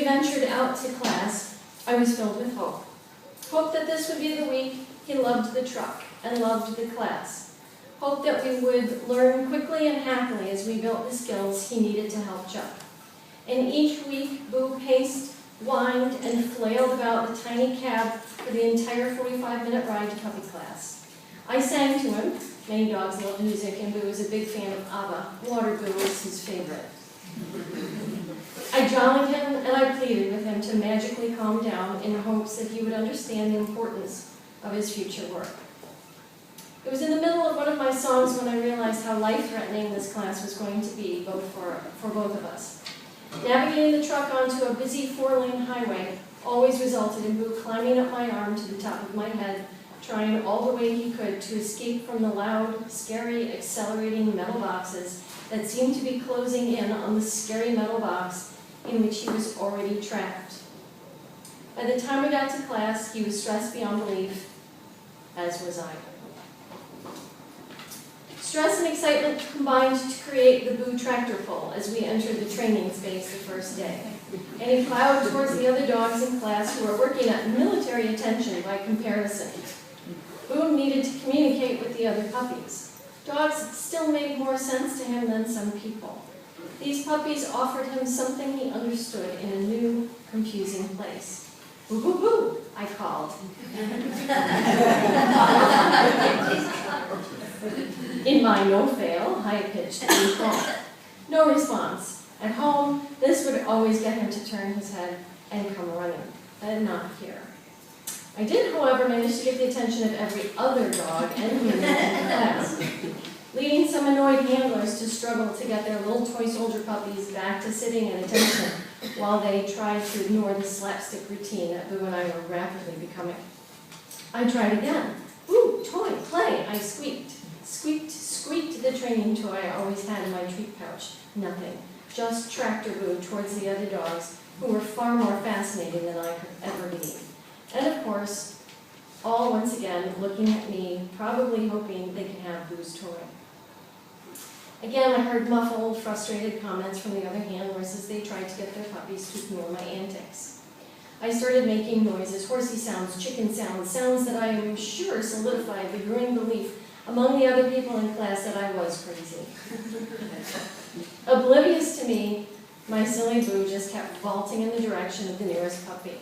ventured out to class, I was filled with hope. Hope that this would be the week he loved the truck and loved the class. Hope that we would learn quickly and happily as we built the skills he needed to help Chuck. And each week, Boo paced, whined, and flailed about the tiny cab for the entire 45-minute ride to puppy class. I sang to him. Many dogs love music, and Boo was a big fan of ABBA. Water Boo was his favorite. I jollied him and I pleaded with him to magically calm down in hopes that he would understand the importance of his future work. It was in the middle of one of my songs when I realized how life-threatening this class was going to be for both of us. Navigating the truck onto a busy 4-lane highway always resulted in Boo climbing up my arm to the top of my head, trying all the way he could to escape from the loud, scary, accelerating metal boxes that seemed to be closing in on the scary metal box in which he was already trapped. By the time we got to class, he was stressed beyond belief, as was I. Stress and excitement combined to create the Boo tractor pull as we entered the training space the first day. And he plowed towards the other dogs in class who were working at military attention by comparison. Boo needed to communicate with the other puppies. Dogs still made more sense to him than some people. These puppies offered him something he understood in a new, confusing place. Boo, boo, boo, I called. In my no-fail, high-pitched call. No response. At home, this would always get him to turn his head and come running, but not here. I did, however, manage to get the attention of every other dog and human in class, leading some annoyed handlers to struggle to get their little toy soldier puppies back to sitting at attention while they tried to ignore the slapstick routine that Boo and I were rapidly becoming. I tried again. Ooh, toy, play, I squeaked. Squeaked the training toy I always had in my treat pouch. Nothing. Just tractor Boo towards the other dogs, who were far more fascinating than I could ever be. And of course, all once again looking at me, probably hoping they could have Boo's toy. Again, I heard muffled, frustrated comments from the other handlers as they tried to get their puppies to ignore my antics. I started making noises, horsey sounds, chicken sounds, sounds that I am sure solidified the growing belief among the other people in class that I was crazy. Oblivious to me, my silly Boo just kept vaulting in the direction of the nearest puppy.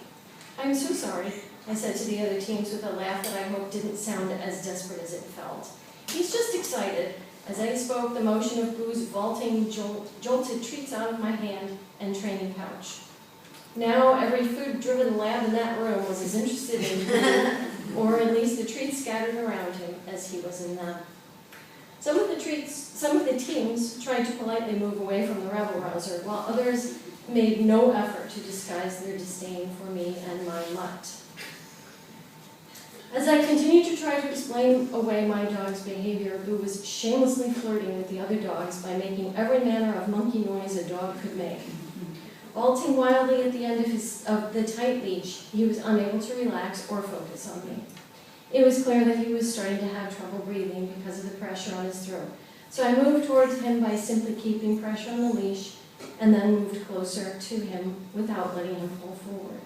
"I'm so sorry," I said to the other teams with a laugh that I hoped didn't sound as desperate as it felt. "He's just excited." As I spoke, the motion of Boo's vaulting jolted treats out of my hand and training pouch. Now every food-driven lab in that room was as interested in Boo, or at least the treats scattered around him, as he was in them. Some of the teams tried to politely move away from the rabble-rouser, while others made no effort to disguise their disdain for me and my mutt. As I continued to try to explain away my dog's behavior, Boo was shamelessly flirting with the other dogs by making every manner of monkey noise a dog could make. Vaulting wildly at the end of the tight leash, he was unable to relax or focus on me. It was clear that he was starting to have trouble breathing because of the pressure on his throat. So I moved towards him by simply keeping pressure on the leash and then moved closer to him without letting him pull forward.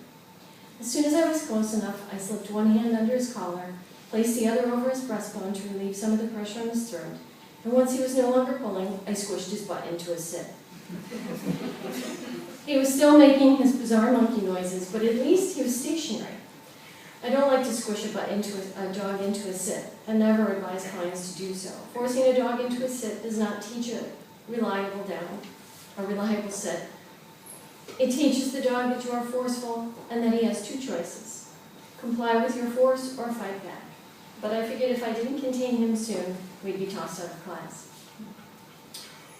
As soon as I was close enough, I slipped one hand under his collar, placed the other over his breastbone to relieve some of the pressure on his throat, and once he was no longer pulling, I squished his butt into a sit. He was still making his bizarre monkey noises, but at least he was stationary. I don't like to squish a dog into a sit, and never advise clients to do so. Forcing a dog into a sit does not teach a reliable sit. It teaches the dog that you are forceful and that he has two choices: comply with your force or fight back. But I figured if I didn't contain him soon, we'd be tossed out of class.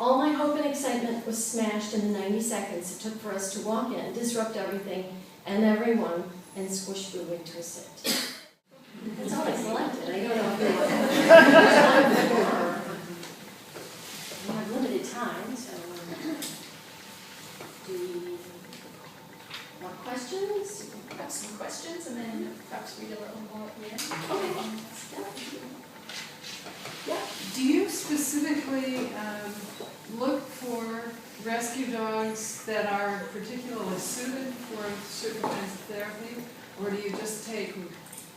All my hope and excitement was smashed in the 90 seconds it took for us to walk in, disrupt everything and everyone, and squish Boo into a sit. That's all I selected. I don't know if you want we have limited time, so do you want questions? Perhaps some questions and then perhaps read a little more at the end. Okay. Yeah. Do you specifically look for rescue dogs that are particularly suited for certain kinds of therapy? Or do you just take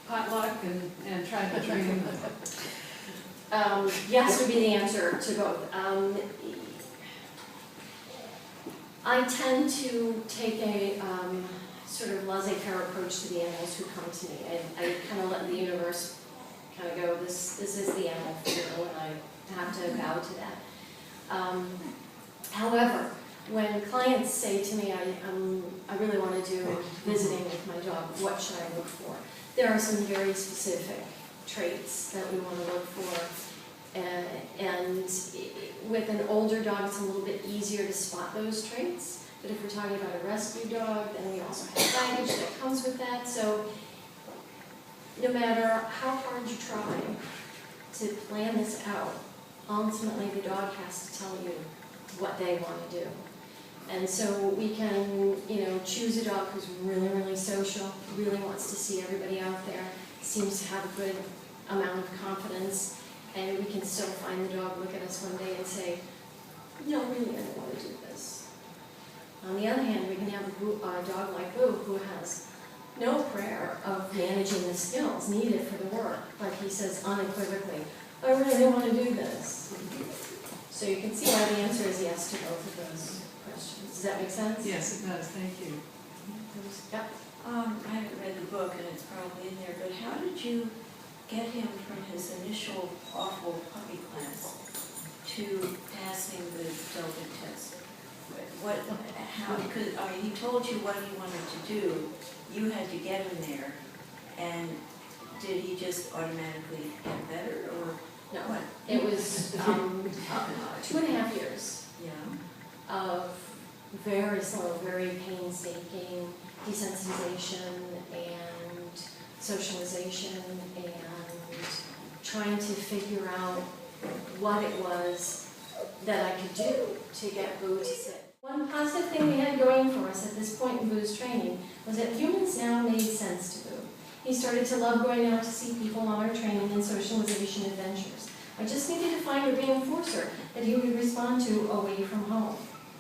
potluck and try to train them? Yes would be the answer to both. I tend to take a sort of laissez-faire approach to the animals who come to me. I kind of let the universe kind of go, this is the animal for you, and I have to bow to that. However, when clients say to me, I really want to do visiting with my dog, what should I look for? There are some very specific traits that we want to look for. And with an older dog, it's a little bit easier to spot those traits. But if we're talking about a rescue dog, then we also have baggage that comes with that. So no matter how hard you try to plan this out, ultimately the dog has to tell you what they want to do. And so we can, choose a dog who's really, really social, really wants to see everybody out there, seems to have a good amount of confidence, and we can still find the dog, look at us one day and say, no, really, I don't want to do this. On the other hand, we can have a dog like Boo who has no prayer of managing the skills needed for the work, but he says unequivocally, I really want to do this. So you can see why the answer is yes to both of those questions. Does that make sense? Yes, it does. Thank you. Yep. I haven't read the book, and it's probably in there, but how did you get him from his initial awful puppy class to passing the Delta test? Because he told you what he wanted to do, you had to get him there, and did he just automatically get better, or No, what? it was 2.5 years Yeah. of very slow, very painstaking desensitization and socialization and trying to figure out what it was that I could do to get Boo to sit. One positive thing we had going for us at this point in Boo's training was that humans now made sense to Boo. He started to love going out to see people on our training and socialization adventures. I just needed to find a reinforcer that he would respond to away from home.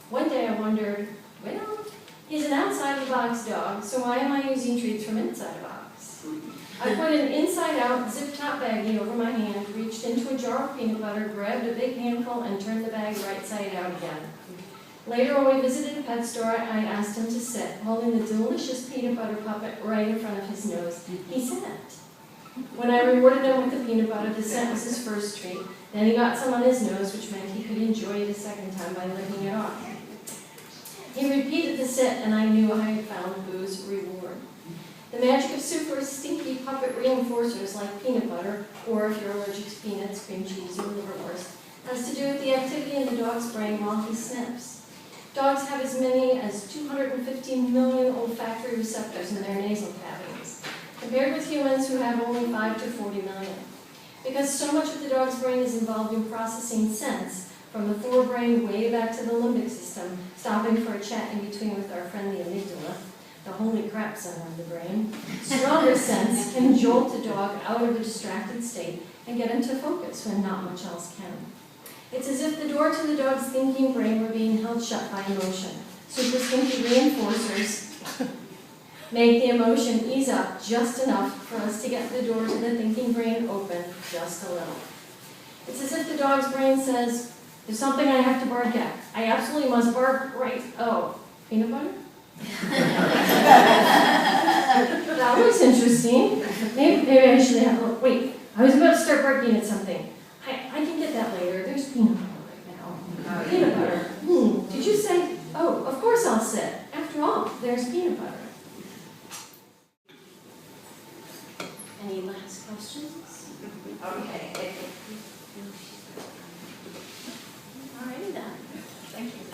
One day I wondered, well, he's an outside-the-box dog, so why am I using treats from inside a box? I put an inside-out zip-top baggie over my hand, reached into a jar of peanut butter, grabbed a big handful, and turned the bag right side out again. Later, when we visited a pet store, I asked him to sit, holding the delicious peanut butter puppet right in front of his nose. He sat. When I rewarded him with the peanut butter, the scent was his first treat. Then he got some on his nose, which meant he could enjoy it a second time by licking it off. He repeated the sit, and I knew I had found Boo's reward. The magic of super stinky puppet reinforcers like peanut butter, or if you're allergic to peanuts, cream cheese, or liverwurst, has to do with the activity in the dog's brain while he sniffs. Dogs have as many as 250 million olfactory receptors in their nasal cavities, compared with humans who have only 5 to 40 million. Because so much of the dog's brain is involved in processing scents, from the forebrain way back to the limbic system, stopping for a chat in between with our friend the amygdala, the holy crap center of the brain, stronger scents can jolt a dog out of a distracted state and get him to focus when not much else can. It's as if the door to the dog's thinking brain were being held shut by emotion. Super stinky reinforcers make the emotion ease up just enough for us to get the door to the thinking brain open just a little. It's as if the dog's brain says, there's something I have to bark at. I absolutely must bark right. Oh, peanut butter? That was interesting. Maybe I should have a look. Wait, I was about to start barking at something. I can get that later. There's peanut butter right now. Peanut butter. Did you say? Oh, of course I'll sit. After all, there's peanut butter. Any last questions? Okay. All righty then. Thank you.